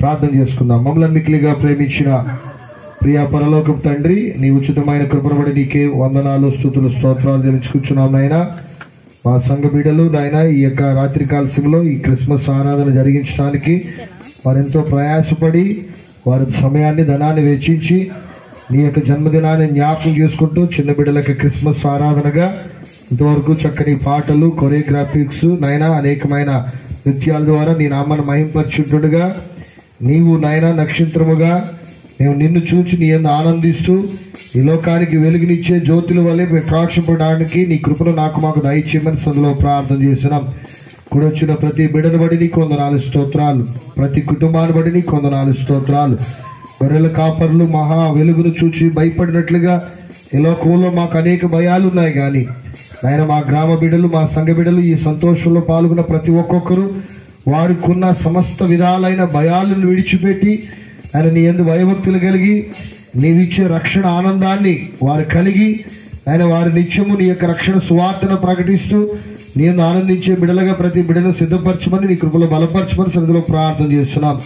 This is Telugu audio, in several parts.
ప్రార్థన చేసుకుందాం. మమ్మల్ని మిక్కిలిగా ప్రేమించిన ప్రియ పరలోకపు తండ్రి, నీ ఉచితమైన కృపను బట్టి నీకే వందనాలు, స్తుతులు, స్తోత్రాలు తెలుసుకుంటున్నాం నాయన. మా సంఘ బిడ్డలు నాయన ఈ యొక్క రాత్రికాల సమయంలో ఈ క్రిస్మస్ ఆరాధన జరిగించడానికి వారెంతో ప్రయాసపడి వారి సమయాన్ని, ధనాన్ని వెచ్చించి నీ యొక్క జన్మదినాన్ని జ్ఞాపకం చేసుకుంటూ చిన్న బిడ్డలకి క్రిస్మస్ ఆరాధనగా ఇంతవరకు చక్కని పాటలు, కొరియోగ్రాఫిక్స్ నాయన అనేకమైన నృత్యాల ద్వారా నీ నామాన్ని మహింపరచుంటుండగా నీవు నాయన నక్షత్రముగా మేము నిన్ను చూచి నీ యందు ఆనందిస్తూ ఈ లోకానికి వెలుగునిచ్చే జ్యోతుల వల్లే ప్రకాశపడడానికి నీ కృపను మాకు దయచేయమని సందులో ప్రార్థన చేస్తున్నాం. కూడొచ్చిన ప్రతి బిడ్డను బడి నీకు వందనాలు, స్తోత్రాలు. ప్రతి కుటుంబాన్ని బడి నీకు వందనాలు, స్తోత్రాలు. గొర్రెల కాపర్లు మహా వెలుగును చూచి భయపడినట్లుగా ఈ లోకంలో మాకు అనేక భయాలు ఉన్నాయి, కానీ నాయన మా గ్రామ బిడ్డలు, మా సంఘ బిడ్డలు ఈ సంతోషంలో పాల్గొన్న ప్రతి ఒక్కొక్కరు వారికున్న సమస్త విధాలైన భయాలను విడిచిపెట్టి ఆయన నీ యందు భయభక్తులు కలిగి నీవిచ్చే రక్షణ ఆనందాన్ని వారు కలిగి ఆయన వారి నిత్యము నీ యొక్క రక్షణ సువార్తను ప్రకటిస్తూ నీ యందు ఆనందించే బిడ్డలుగా ప్రతి బిడ్డను సిద్ధపరచమని నీ కృపలో బలపరచమని సన్నిధిలో ప్రార్థన చేస్తున్నాం.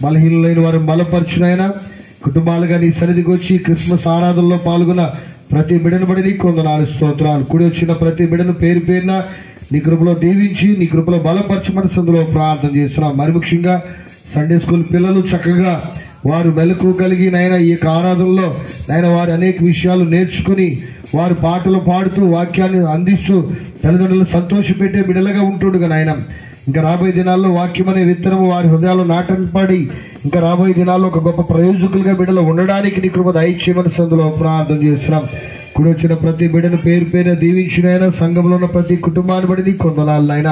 బలహీనులైన వారిని బలపరచునైనా కుటుంబాలుగా నీ సన్నిధికి వచ్చి క్రిస్మస్ ఆరాధనలో పాల్గొన్న ప్రతి బిడ్డను బడి నీకు వందనాలు, స్తోత్రాలు. కూడి వచ్చిన ప్రతి బిడ్డను పేరు పేరున నీ కృపలో దీవించి నీ కృపలో బలపరచమని సందులో ప్రార్థన చేస్తున్నాం. మరి ముఖ్యంగా సండే స్కూల్ పిల్లలు చక్కగా వారు మెలకు కలిగి నాయన ఈ యొక్క ఆరాధనలో నాయన వారు అనేక విషయాలు నేర్చుకుని వారు పాటలు పాడుతూ వాక్యాన్ని అందిస్తూ తల్లిదండ్రులను సంతోషపెట్టే బిడ్డలుగా ఉంటుండగా నాయన ఇంకా రాబోయే దినాల్లో వాక్యం అనే విత్తనము వారి హృదయాల్లో నాటపడి ఇంకా రాబోయే దినాల్లో ఒక గొప్ప ప్రయోజకులుగా బిడ్డలు ఉండడానికి నీ కృప దయచేయమని సందులో ప్రార్థన చేస్తున్నాం. కూడా వచ్చిన ప్రతి బిడ్డను పేరు పేరున దీవించినైనా సంఘంలో ఉన్న ప్రతి కుటుంబాన్ని బట్టి నీకు వందనాలు నాయన.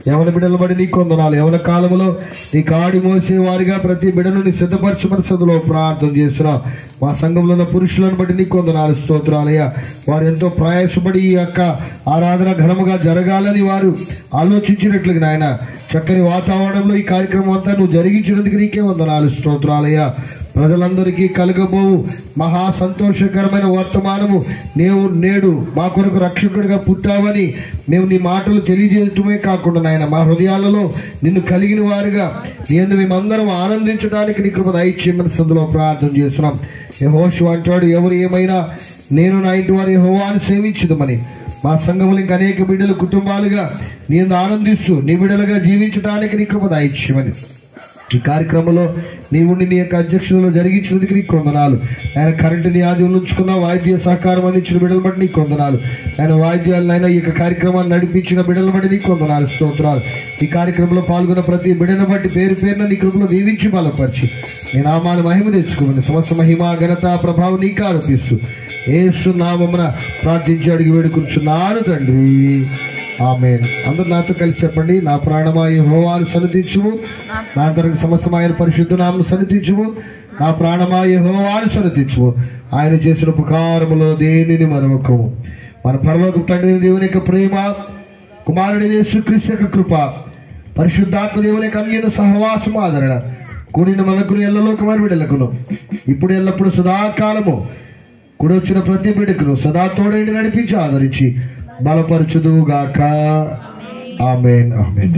యవన బిడ్డలు బట్టి నీకు వందనాలు. యవన కాలంలో నీ కాడి మోసే వారిగా ప్రతి బిడ్డను నీ సిద్ధపరచమని సందులో ప్రార్థన చేస్తున్నాం. మా సంఘంలో ఉన్న పురుషులను బట్టి నీకు వందనాలు, స్తోత్రాలయ్యా. వారు ఎంతో ప్రయాసపడి ఈ యొక్క ఆరాధన ఘనముగా జరగాలని వారు ఆలోచించినట్లుగా నాయన చక్కని వాతావరణంలో ఈ కార్యక్రమం అంతా నువ్వు జరిగించినందుకు నీకే వందనాలు, స్తోత్రాలయ్యా. ప్రజలందరికీ కలగబోవు మహా సంతోషకరమైన వర్తమానము నీవు నేడు మా కొరకు రక్షకుడిగా పుట్టావని మేము నీ మాటలు తెలియజేయటమే కాకుండా నాయన మా హృదయాలలో నిన్ను కలిగిన వారుగా నేను మేమందరం ఆనందించడానికి నీ కృప దయచేయమని సందులో ప్రార్థన చేస్తున్నాం. యెహోషువ అంటాడు, ఎవరు ఏమైనా నేను నా ఇంటి వారి యెహోవాను సేవించుదమని. మా సంఘములు ఇంకా అనేక బిడ్డలు కుటుంబాలుగా నేను ఆనందిస్తూ నీ బిడ్డలుగా జీవించడానికి నీ కృప దయచేయమని ఈ కార్యక్రమంలో నీవుండి నీ యొక్క అధ్యక్షులలో జరిగించినందుకు నీకు వందనాలు. ఆయన కరెంటుని ఆది ఉంచుకున్న వాయిద్య సహకారం అందించిన బిడ్డలు బట్టి నీకు వందనాలు. ఆయన వాయిద్యాలను ఆయన ఈ యొక్క కార్యక్రమాన్ని నడిపించిన బిడ్డలు బట్టి నీకు వందనాలు, స్తోత్రాలు. ఈ కార్యక్రమంలో పాల్గొన్న ప్రతి బిడ్డను బట్టి పేరు పేరున నీ కృపలో దీవించి బలపరిచి నీ నామాన్ని మహిమ తెచ్చుకోమని సమస్త మహిమ ఘనత ప్రభావం నీకు ఆరోపిస్తూ యేసు నామమున ప్రార్థించి అడిగి వేడుకుంటున్నాను తండ్రి, ఆమేన్. అందరూ నాతో కలిసి చెప్పండి. నా ప్రాణమా యెహోవాను సన్నిధించుము, నా అంతరంగ సమస్తమైన పరిశుద్ధ నామమును సన్నిధించుము. నా ప్రాణమా యెహోవాను సన్నిధించుము, ఆయన చేసిన ఉపకారములో దేనిని మరవకము. మన పరలోకపు తండ్రి దేవుని యొక్క ప్రేమ, కుమారుడి యేసుక్రీస్తు యొక్క కృప, పరిశుద్ధాత్మ దేవుని యొక్క అన్యోన్య సహవాసం ఆదరణ కూడిన మనకును ఎల్లలోకమైన బిడ్డలకును ఇప్పుడు ఎల్లప్పుడు సదాకాలము కూడా వచ్చిన ప్రతి బిడ్డకును సదా తోడైండి నడిపించి ఆదరించి బలపరచుదుగాక. ఆమేన్, ఆమేన్.